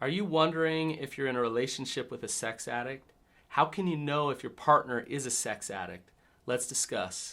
Are you wondering if you're in a relationship with a sex addict? How can you know if your partner is a sex addict? Let's discuss.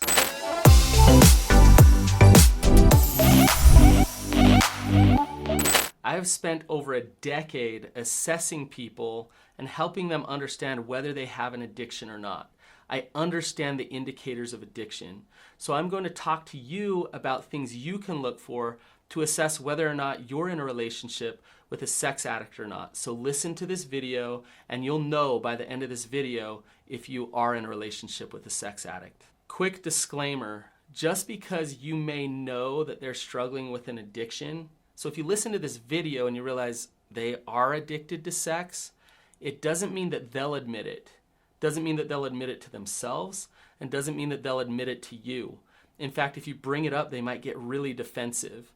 I have spent over a decade assessing people and helping them understand whether they have an addiction or not. I understand the indicators of addiction. So I'm going to talk to you about things you can look for to assess whether or not you're in a relationship with a sex addict or not. So listen to this video and you'll know by the end of this video if you are in a relationship with a sex addict. Quick disclaimer, just because you may know that they're struggling with an addiction, so if you listen to this video and you realize they are addicted to sex, it doesn't mean that they'll admit it. Doesn't mean that they'll admit it to themselves, and doesn't mean that they'll admit it to you. In fact, if you bring it up, they might get really defensive.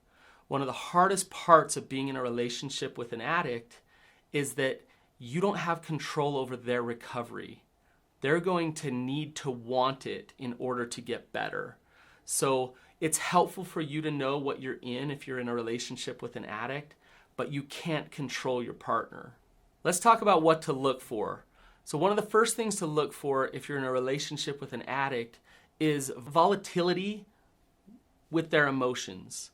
One of the hardest parts of being in a relationship with an addict is that you don't have control over their recovery. They're going to need to want it in order to get better. So it's helpful for you to know what you're in if you're in a relationship with an addict, but you can't control your partner. Let's talk about what to look for. So one of the first things to look for if you're in a relationship with an addict is volatility with their emotions.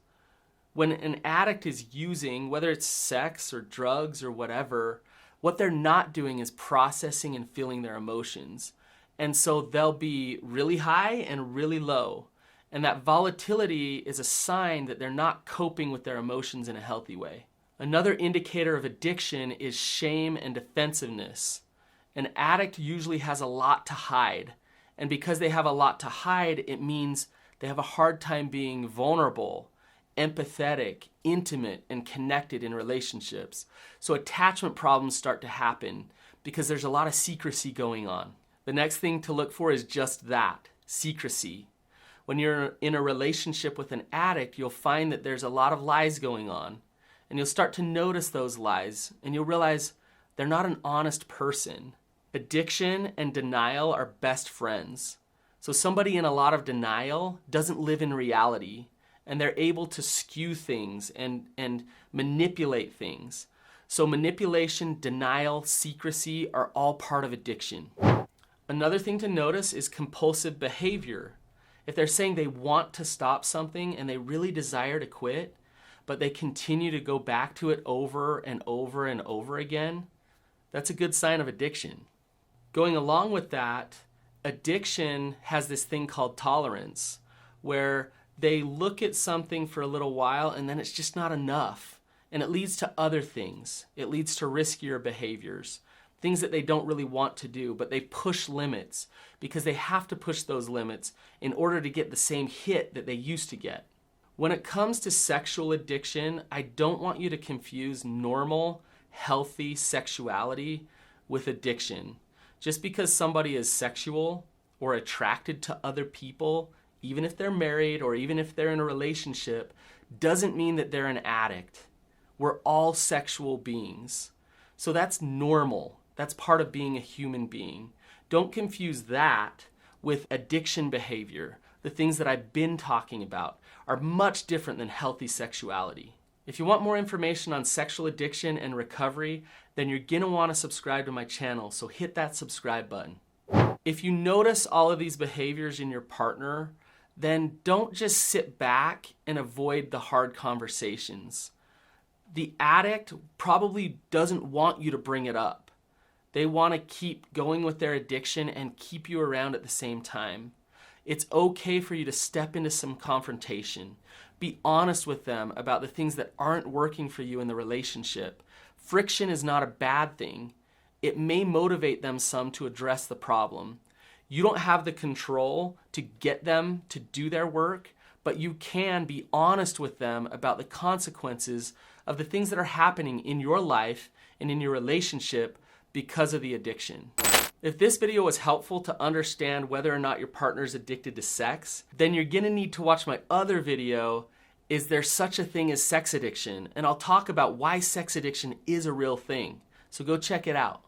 When an addict is using, whether it's sex or drugs or whatever, what they're not doing is processing and feeling their emotions. And so they'll be really high and really low. And that volatility is a sign that they're not coping with their emotions in a healthy way. Another indicator of addiction is shame and defensiveness. An addict usually has a lot to hide. And because they have a lot to hide, it means they have a hard time being vulnerable, empathetic, intimate, and connected in relationships. So attachment problems start to happen because there's a lot of secrecy going on. The next thing to look for is just that, secrecy. When you're in a relationship with an addict, you'll find that there's a lot of lies going on. And you'll start to notice those lies, and you'll realize they're not an honest person. Addiction and denial are best friends. So somebody in a lot of denial doesn't live in reality, and they're able to skew things and manipulate things. So manipulation, denial, secrecy are all part of addiction. Another thing to notice is compulsive behavior. If they're saying they want to stop something and they really desire to quit, but they continue to go back to it over and over and over again, that's a good sign of addiction. Going along with that, addiction has this thing called tolerance, where they look at something for a little while and then it's just not enough. And it leads to other things. It leads to riskier behaviors, things that they don't really want to do, but they push limits because they have to push those limits in order to get the same hit that they used to get. When it comes to sexual addiction, I don't want you to confuse normal, healthy sexuality with addiction. Just because somebody is sexual or attracted to other people, even if they're married or even if they're in a relationship, doesn't mean that they're an addict. We're all sexual beings. So that's normal. That's part of being a human being. Don't confuse that with addiction behavior. The things that I've been talking about are much different than healthy sexuality. If you want more information on sexual addiction and recovery, then you're gonna wanna subscribe to my channel, so hit that subscribe button. If you notice all of these behaviors in your partner, then don't just sit back and avoid the hard conversations. The addict probably doesn't want you to bring it up. They want to keep going with their addiction and keep you around at the same time. It's okay for you to step into some confrontation. Be honest with them about the things that aren't working for you in the relationship. Friction is not a bad thing. It may motivate them some to address the problem. You don't have the control to get them to do their work, but you can be honest with them about the consequences of the things that are happening in your life and in your relationship because of the addiction. If this video was helpful to understand whether or not your partner's addicted to sex, then you're gonna need to watch my other video, Is There Such a Thing as Sex Addiction? And I'll talk about why sex addiction is a real thing. So go check it out.